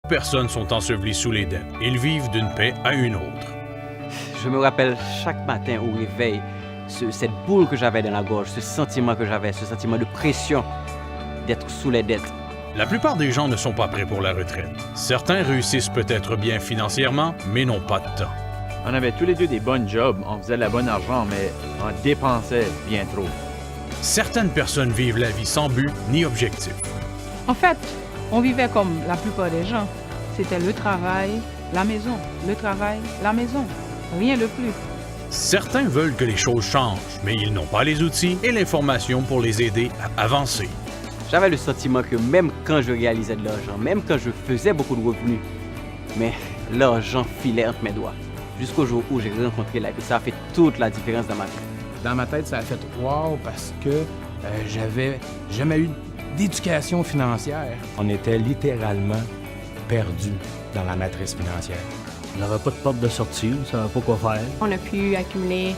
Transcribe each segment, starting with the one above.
Personnes sont ensevelies sous les dettes. Ils vivent d'une paix à une autre. Je me rappelle chaque matin au réveil, cette boule que j'avais dans la gorge, ce sentiment que j'avais, ce sentiment de pression d'être sous les dettes. La plupart des gens ne sont pas prêts pour la retraite. Certains réussissent peut-être bien financièrement, mais n'ont pas de temps. On avait tous les deux des bonnes jobs, on faisait de la bonne argent, mais on dépensait bien trop. Certaines personnes vivent la vie sans but ni objectif. En fait, on vivait comme la plupart des gens. C'était le travail, la maison, le travail, la maison. Rien de plus. Certains veulent que les choses changent, mais ils n'ont pas les outils et l'information pour les aider à avancer. J'avais le sentiment que même quand je réalisais de l'argent, même quand je faisais beaucoup de revenus, mais l'argent filait entre mes doigts. Jusqu'au jour où j'ai rencontré la vie. Ça a fait toute la différence dans ma vie. Dans ma tête, ça a fait « wow » parce que j'avais jamais eu d'éducation financière. On était littéralement perdus dans la matrice financière. On n'avait pas de porte de sortie, on ne savait pas quoi faire. On a pu accumuler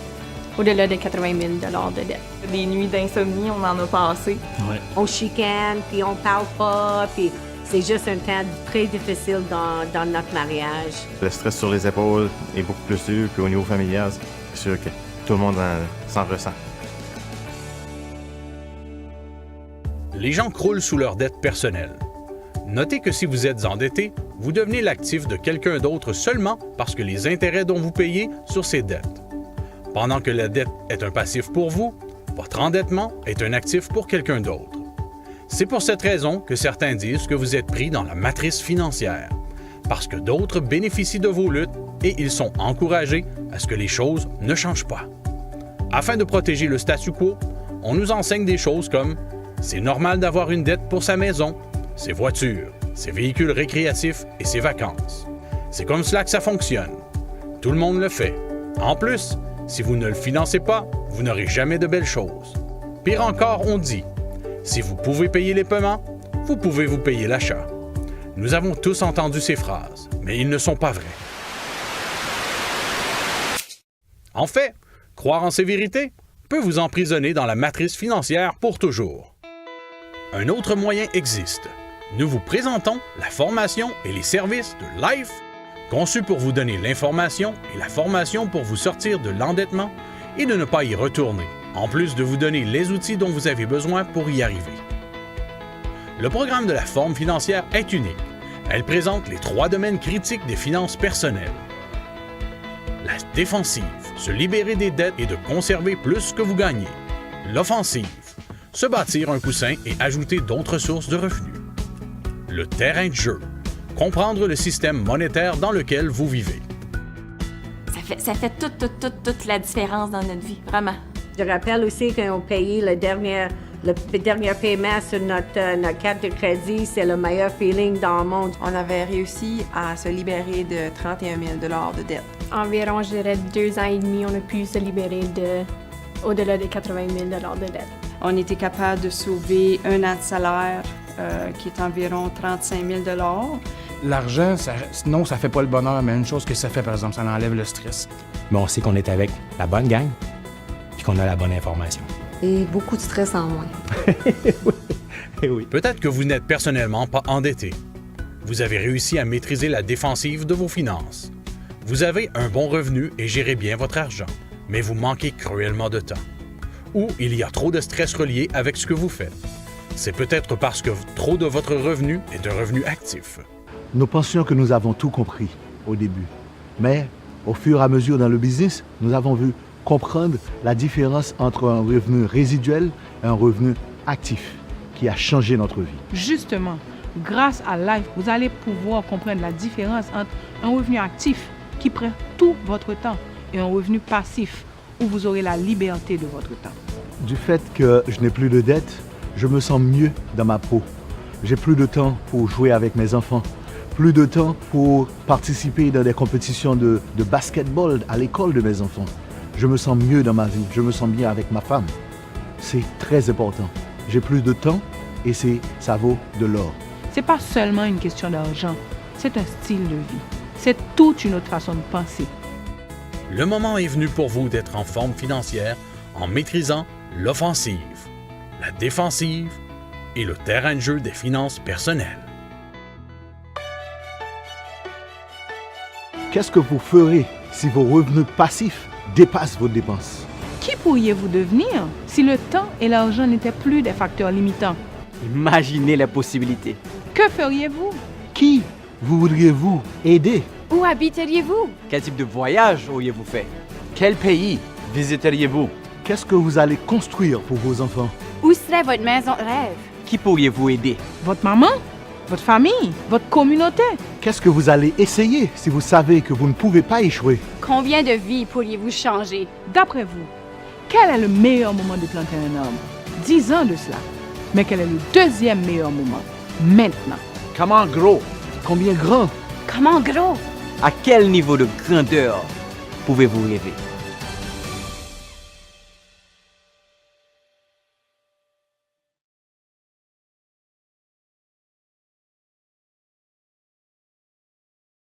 au-delà de 80 000 de dette. Des nuits d'insomnie, on en a passé. Ouais. On chicane, puis on parle pas, puis c'est juste un temps très difficile dans notre mariage. Le stress sur les épaules est beaucoup plus dur, puis au niveau familial, c'est sûr que tout le monde s'en ressent. Les gens croulent sous leurs dettes personnelles. Notez que si vous êtes endetté, vous devenez l'actif de quelqu'un d'autre seulement parce que les intérêts dont vous payez sur ces dettes. Pendant que la dette est un passif pour vous, votre endettement est un actif pour quelqu'un d'autre. C'est pour cette raison que certains disent que vous êtes pris dans la matrice financière, parce que d'autres bénéficient de vos luttes et ils sont encouragés à ce que les choses ne changent pas. Afin de protéger le statu quo, on nous enseigne des choses comme « c'est normal d'avoir une dette pour sa maison, ses voitures, ses véhicules récréatifs et ses vacances. C'est comme cela que ça fonctionne. Tout le monde le fait. En plus, si vous ne le financez pas, vous n'aurez jamais de belles choses. Pire encore, on dit « si vous pouvez payer les paiements, vous pouvez vous payer l'achat ». Nous avons tous entendu ces phrases, mais ils ne sont pas vraies. En fait, croire en ces vérités peut vous emprisonner dans la matrice financière pour toujours. Un autre moyen existe. Nous vous présentons la formation et les services de Life, conçus pour vous donner l'information et la formation pour vous sortir de l'endettement et de ne pas y retourner, en plus de vous donner les outils dont vous avez besoin pour y arriver. Le programme de la forme financière est unique. Elle présente les 3 domaines critiques des finances personnelles. La défensive, se libérer des dettes et de conserver plus que vous gagnez. L'offensive, se bâtir un coussin et ajouter d'autres sources de revenus. Le terrain de jeu, comprendre le système monétaire dans lequel vous vivez. Ça fait toute la différence dans notre vie, vraiment. Je rappelle aussi qu'on payait le dernier paiement sur notre carte de crédit. C'est le meilleur feeling dans le monde. On avait réussi à se libérer de 31 000 de dette. Environ, je dirais, 2 ans et demi, on a pu se libérer au-delà de 80 000 de dette. On était capable de sauver un an de salaire, qui est environ 35 000 $. L'argent, non, ça fait pas le bonheur, mais une chose que ça fait, par exemple, ça enlève le stress. Mais on sait qu'on est avec la bonne gang, puis qu'on a la bonne information. Et beaucoup de stress en moins. Oui. Peut-être que vous n'êtes personnellement pas endetté. Vous avez réussi à maîtriser la défensive de vos finances. Vous avez un bon revenu et gérez bien votre argent, mais vous manquez cruellement de temps. Ou il y a trop de stress relié avec ce que vous faites. C'est peut-être parce que trop de votre revenu est un revenu actif. Nous pensions que nous avons tout compris au début. Mais au fur et à mesure dans le business, nous avons vu comprendre la différence entre un revenu résiduel et un revenu actif qui a changé notre vie. Justement, grâce à Life, vous allez pouvoir comprendre la différence entre un revenu actif qui prend tout votre temps et un revenu passif où vous aurez la liberté de votre temps. Du fait que je n'ai plus de dettes, je me sens mieux dans ma peau. J'ai plus de temps pour jouer avec mes enfants, plus de temps pour participer dans des compétitions de basketball à l'école de mes enfants. Je me sens mieux dans ma vie, je me sens bien avec ma femme. C'est très important. J'ai plus de temps et ça vaut de l'or. C'est pas seulement une question d'argent, c'est un style de vie. C'est toute une autre façon de penser. Le moment est venu pour vous d'être en forme financière en maîtrisant l'offensive, la défensive et le terrain de jeu des finances personnelles. Qu'est-ce que vous ferez si vos revenus passifs dépassent vos dépenses? Qui pourriez-vous devenir si le temps et l'argent n'étaient plus des facteurs limitants? Imaginez les possibilités. Que feriez-vous? Qui voudriez-vous aider? Où habiteriez-vous? Quel type de voyage auriez-vous fait? Quel pays visiteriez-vous? Qu'est-ce que vous allez construire pour vos enfants? Où serait votre maison de rêve? Qui pourriez-vous aider? Votre maman? Votre famille? Votre communauté? Qu'est-ce que vous allez essayer si vous savez que vous ne pouvez pas échouer? Combien de vies pourriez-vous changer? D'après vous, quel est le meilleur moment de planter un arbre? 10 ans de cela. Mais quel est le deuxième meilleur moment? Maintenant. Comment gros? Combien grand? Comment gros? À quel niveau de grandeur pouvez-vous rêver?